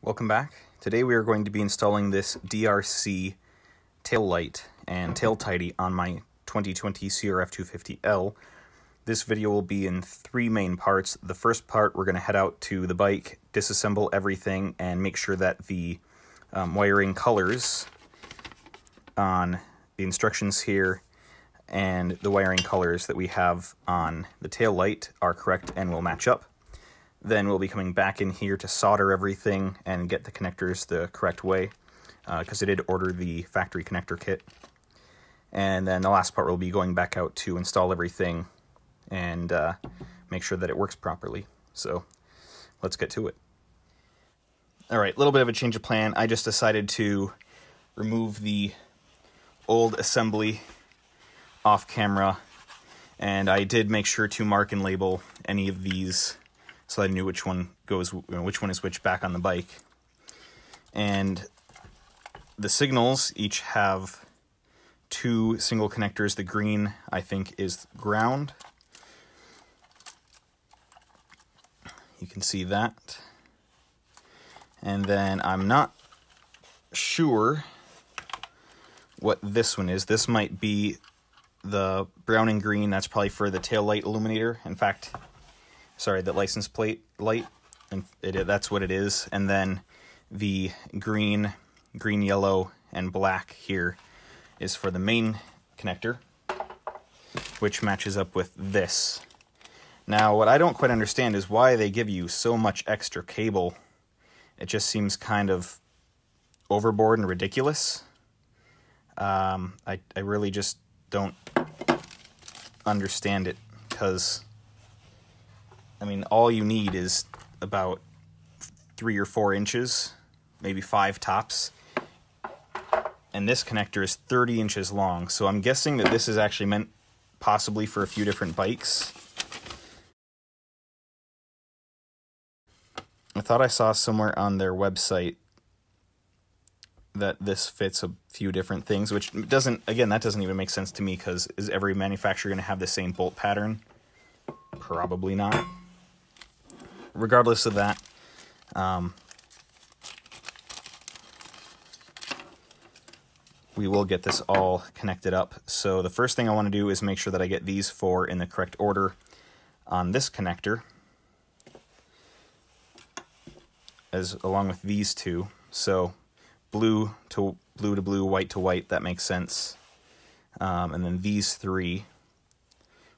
Welcome back. Today we are going to be installing this DRC tail light and tail tidy on my 2020 CRF250L. This video will be in three main parts. The first part, we're going to head out to the bike, disassemble everything, and make sure that the wiring colors on the instructions here and the wiring colors that we have on the tail light are correct and will match up. Then we'll be coming back in here to solder everything and get the connectors the correct way, because I did order the factory connector kit. And then the last part will be going back out to install everything and make sure that it works properly. So let's get to it. All right, a little bit of a change of plan. I just decided to remove the old assembly off camera, and I did make sure to mark and label any of these so I knew which one is which back on the bike. And the signals each have two single connectors. The green, I think, is ground. You can see that. And then I'm not sure what this one is. This might be the brown and green. That's probably for the tail light illuminator. In fact, sorry, the license plate light, and that's what it is. And then the green, yellow, and black here is for the main connector, which matches up with this. Now, what I don't quite understand is why they give you so much extra cable. It just seems kind of overboard and ridiculous. I really just don't understand it, because I mean, all you need is about 3 or 4 inches, maybe 5 tops. And this connector is 30 inches long, so I'm guessing that this is actually meant possibly for a few different bikes. I thought I saw somewhere on their website that this fits a few different things, which doesn't, again, that doesn't even make sense to me, because is every manufacturer going to have the same bolt pattern? Probably not. Regardless of that, we will get this all connected up. So the first thing I want to do is make sure that I get these 4 in the correct order on this connector, along with these 2. So blue to blue, white to white, that makes sense. And then these 3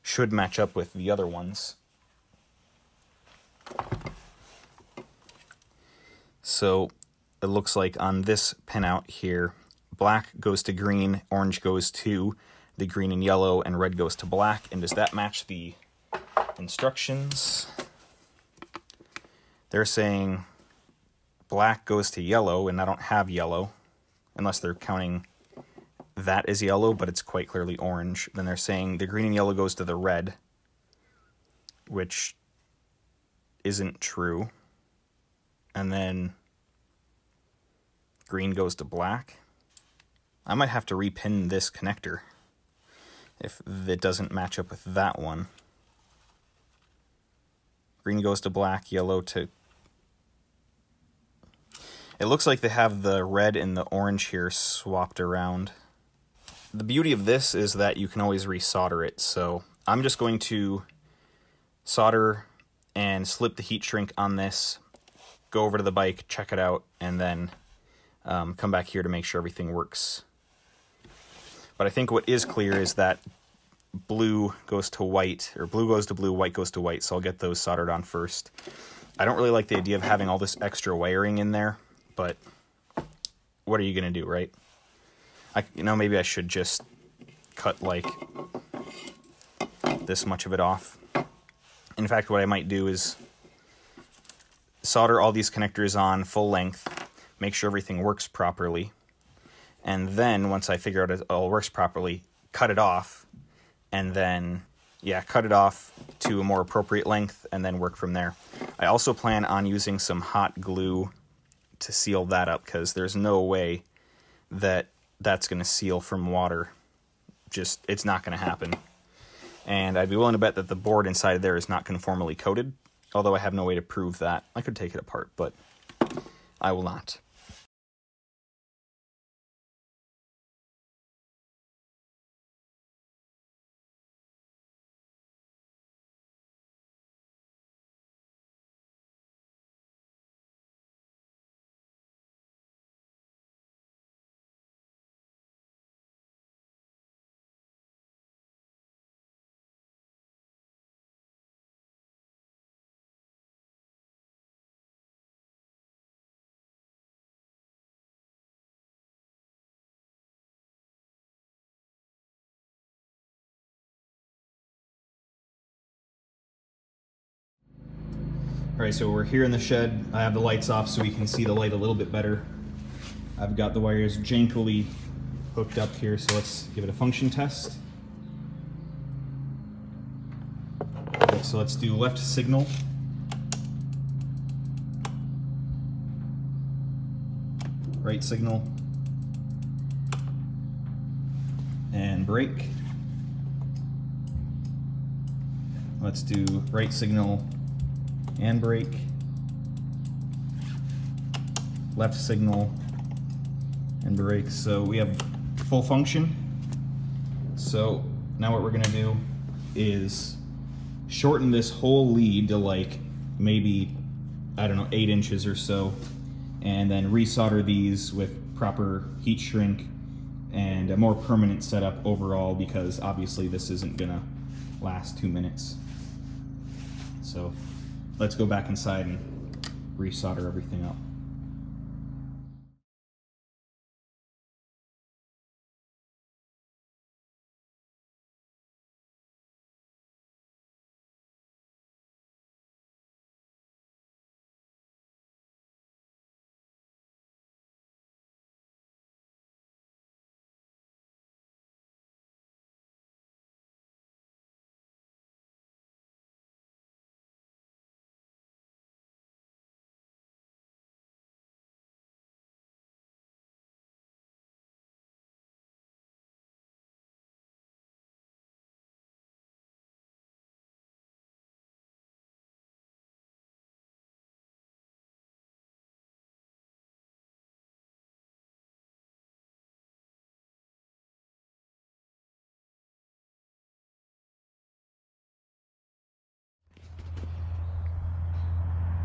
should match up with the other ones. So it looks like on this pinout here, black goes to green, orange goes to the green and yellow, and red goes to black. And does that match the instructions? They're saying black goes to yellow, and I don't have yellow, unless they're counting that as yellow, but it's quite clearly orange. Then they're saying the green and yellow goes to the red, which isn't true. And then green goes to black. I might have to repin this connector if it doesn't match up with that one. Green goes to black, yellow to... It looks like they have the red and the orange here swapped around. The beauty of this is that you can always resolder it, so I'm just going to solder and slip the heat shrink on this, go over to the bike, check it out, and then come back here to make sure everything works. But I think what is clear is that blue goes to white, or blue goes to blue, white goes to white, so I'll get those soldered on first. I don't really like the idea of having all this extra wiring in there, but what are you going to do, right? Maybe I should just cut like this much of it off. In fact, what I might do is solder all these connectors on full length, make sure everything works properly, and then once I figure out it all works properly, cut it off, and then, yeah, cut it off to a more appropriate length, and then work from there. I also plan on using some hot glue to seal that up, because there's no way that that's going to seal from water. It's not going to happen. And I'd be willing to bet that the board inside of there is not conformally coated, although I have no way to prove that. I could take it apart, but I will not. Alright, so we're here in the shed. I have the lights off so we can see the light a little bit better. I've got the wires jankily hooked up here, so let's give it a function test. Okay, so let's do left signal. Right signal. And brake. Let's do right signal and brake, left signal and brake. So we have full function. So now what we're gonna do is shorten this whole lead to like maybe, I don't know, 8 inches or so, and then resolder these with proper heat shrink and a more permanent setup overall, because obviously this isn't gonna last 2 minutes. So let's go back inside and resolder everything up.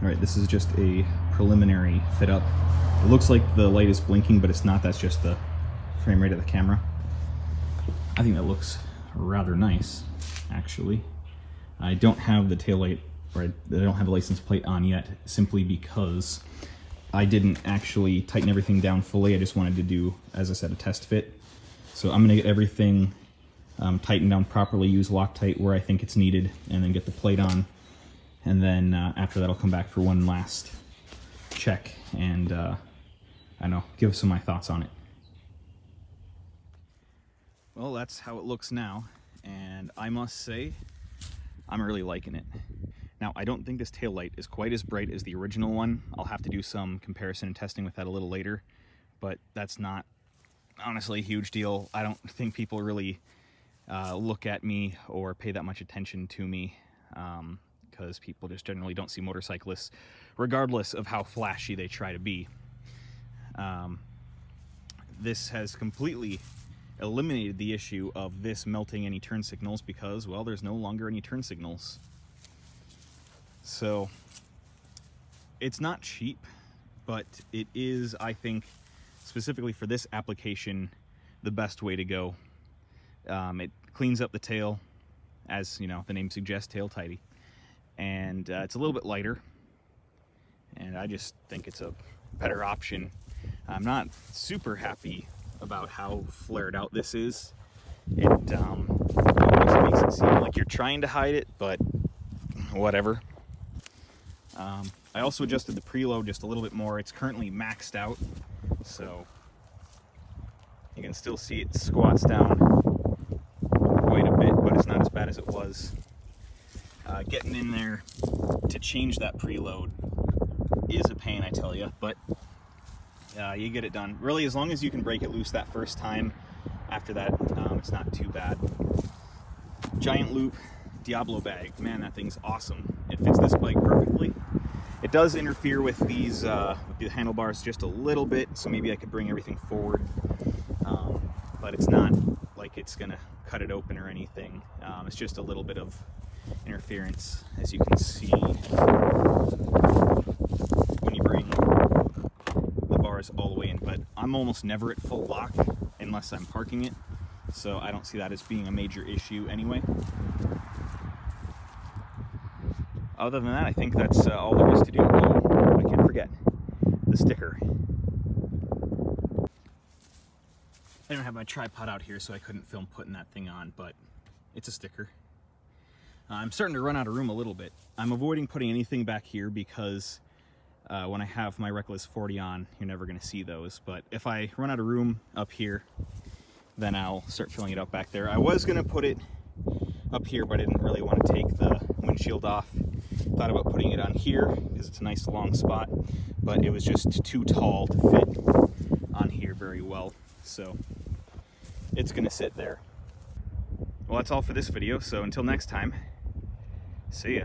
All right, this is just a preliminary fit up. It looks like the light is blinking, but it's not. That's just the frame rate of the camera. I think that looks rather nice, actually. I don't have the taillight, or I don't have the license plate on yet, simply because I didn't actually tighten everything down fully. I just wanted to do, as I said, a test fit. So I'm gonna get everything tightened down properly, use Loctite where I think it's needed, and then get the plate on. And then after that, I'll come back for one last check and I know, give some of my thoughts on it. Well, that's how it looks now, and I must say, I'm really liking it. Now, I don't think this taillight is quite as bright as the original one. I'll have to do some comparison and testing with that a little later, but that's not honestly a huge deal. I don't think people really look at me or pay that much attention to me, because people just generally don't see motorcyclists, regardless of how flashy they try to be. This has completely eliminated the issue of this melting any turn signals because, well, there's no longer any turn signals. So, it's not cheap, but it is, I think, specifically for this application, the best way to go. It cleans up the tail, as you know, the name suggests, tail tidy. And it's a little bit lighter, and I just think it's a better option. I'm not super happy about how flared out this is. It almost makes it seem like you're trying to hide it, but whatever. I also adjusted the preload just a little bit more. It's currently maxed out, so you can still see it squats down quite a bit, but it's not as bad as it was. Getting in there to change that preload is a pain, I tell you, but you get it done. Really, as long as you can break it loose that first time, after that, it's not too bad. Giant loop Diablo bag. Man, that thing's awesome. It fits this bike perfectly. It does interfere with these with the handlebars just a little bit, so maybe I could bring everything forward, but it's not like it's gonna cut it open or anything. It's just a little bit of interference, as you can see when you bring the bars all the way in. But I'm almost never at full lock unless I'm parking it, so I don't see that as being a major issue anyway. Other than that, I think that's all there is to do. Oh, I can't forget the sticker. I don't have my tripod out here, so I couldn't film putting that thing on, but it's a sticker. I'm starting to run out of room a little bit. I'm avoiding putting anything back here because when I have my Reckless 40 on, you're never going to see those. But if I run out of room up here, then I'll start filling it up back there. I was going to put it up here, but I didn't really want to take the windshield off. Thought about putting it on here because it's a nice long spot, but it was just too tall to fit on here very well, so it's gonna sit there. Well, that's all for this video, so until next time, see ya.